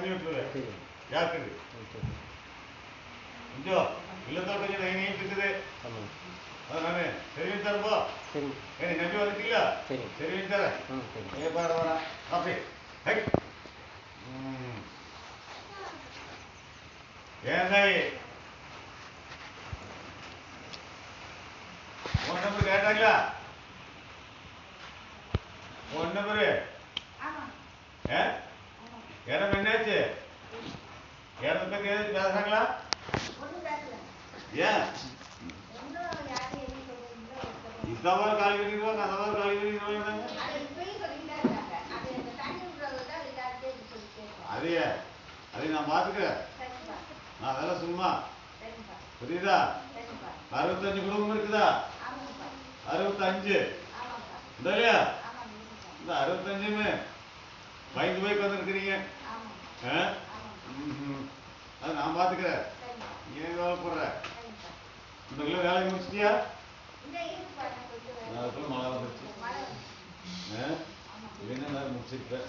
தண்ணி விட்டுருது யாருக்கு கொஞ்சம் இல்லத்தோட கொஞ்சம் நைட்டு இருக்குது அதனால சரி தரப்போ சரி எனக்கு நன்றி வந்துட்டீங்களா சரி சரி தரேன் சரி பாட வரேன் அப்படி ஏன் தாய் உன் நம்பர் கேட்டாங்களா உன் நம்பரு இடம் என்னாச்சு இடத்த பத்தி எதுவும் பேசுறாங்களா ஏன் இத்தவாறு காலி பண்ணிடுவாங்க அதவாறு காலி பண்ணிடுவாங்க அதையே அதை நான் பாத்துக்கிறேன் நான் அதெல்லாம் சும்மா புரியுதா 65 குடும்பம் இருக்குதா 65 இல்லையா இந்த 65மே பயந்து போய் வந்துருக்கிறீங்க அது நான் பாத்துக்கிறேன் ஏன் கவலைப்படுற இந்த கிலோ வேலையை முடிச்சிட்டியா அதுக்குள்ள மழை வந்துருச்சு இல்லைன்னா நான் முடிச்சிருப்பேன்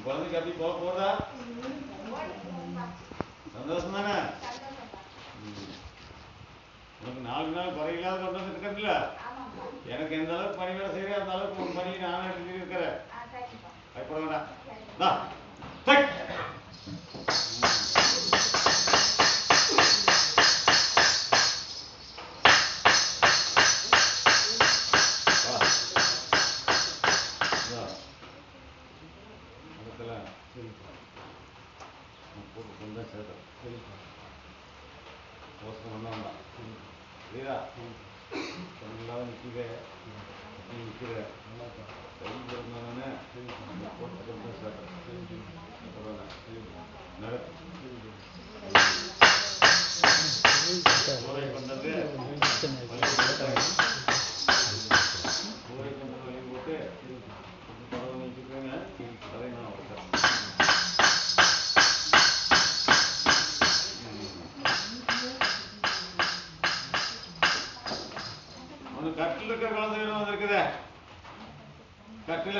குழந்தைக்கு அப்படி போக போதா சந்தோஷம் தானே உனக்கு 4 நாள் குறையில்லாத கொண்டு வந்துருக்கல எனக்கு எந்த அளவுக்கு பணி வேலை செய்யறேன் அந்த அளவுக்கு உன் பணியை நானும் எடுத்து இருக்கிறேன் பயப்பட வேண்டாம் கட்டில் இருக்கிற குழந்தை வேணும் வந்திருக்குதே கட்டில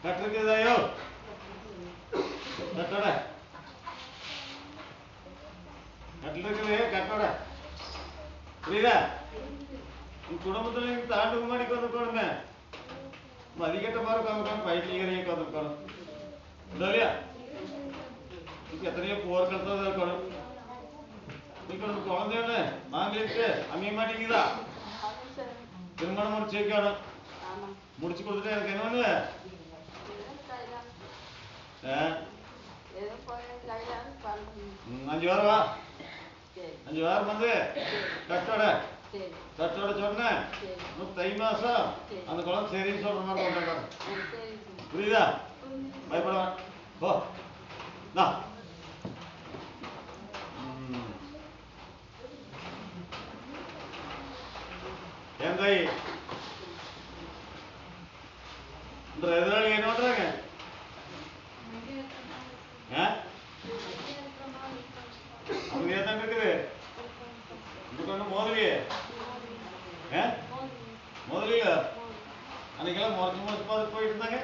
கட்டு இருக்குதாயோ கட்டோட கட்டில் இருக்குது கட்டோட புரியுதா உன் குடும்பத்தில் நீங்க தாண்டு முன்னாடி வந்துருக்கணுமே மதிக்கட்ட மாதிரி உட்காந்துருக்கணும் பயிற்சிகளையும் உட்காந்துருக்கணும் இல்லையா எத்தனையோ போர்க்களத்தான் இருக்கணும் இப்போ நம்ம குழந்தைன்னு மாங்களுக்கு அமைய மாட்டேங்குதா திருமணம் முடிச்சு வைக்கணும் முடிச்சு கொடுத்துட்டு எனக்கு என்ன பண்ணுவ 5 வாரம் வா 5 வாரம் வந்து கட்டோட சொன்னேன் தை மாசம் அந்த குழந்தை சரின்னு சொல்ற மாதிரி கொண்டாடுறாங்க புரியுதா பயப்பட போ ஏன் தாய் இந்த எதிராளி என்ன பண்றாங்க அவங்க ஏதான் இருக்குது இதுக்கு ஒண்ணு மோதலையே முதலில அன்னைக்கெல்லாம் முறைச்சு பார்த்து போயிட்டு இருந்தாங்க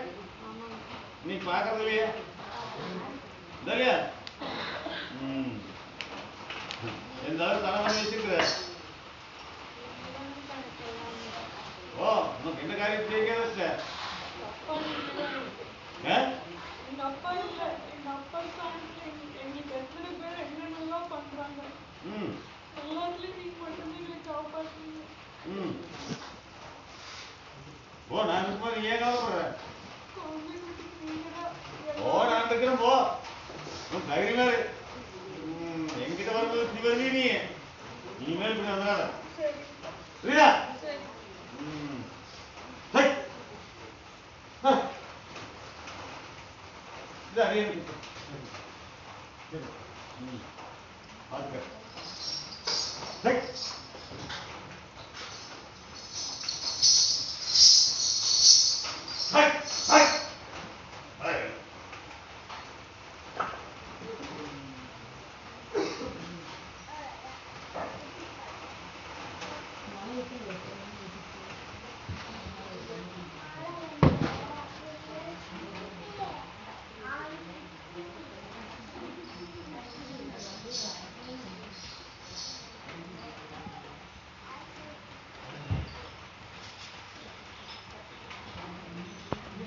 நீ பாக்குறது இல்லையா இல்லையா எந்த அளவுக்கு தலைவலி வச்சிருக்கிற ஓ உனக்கு என்ன காரியம் செய்ய ஓ நான் இருக்கும்போது ஏன் கவலைப்படுறேன் ஓ நான் இருக்கிறேன் போ தைரியமா எங்கிட்ட வரும்போது இப்படி வருவீ நீ இனிமேல் இப்படி வந்தாத புரியுதா இது அறிய பார்க்க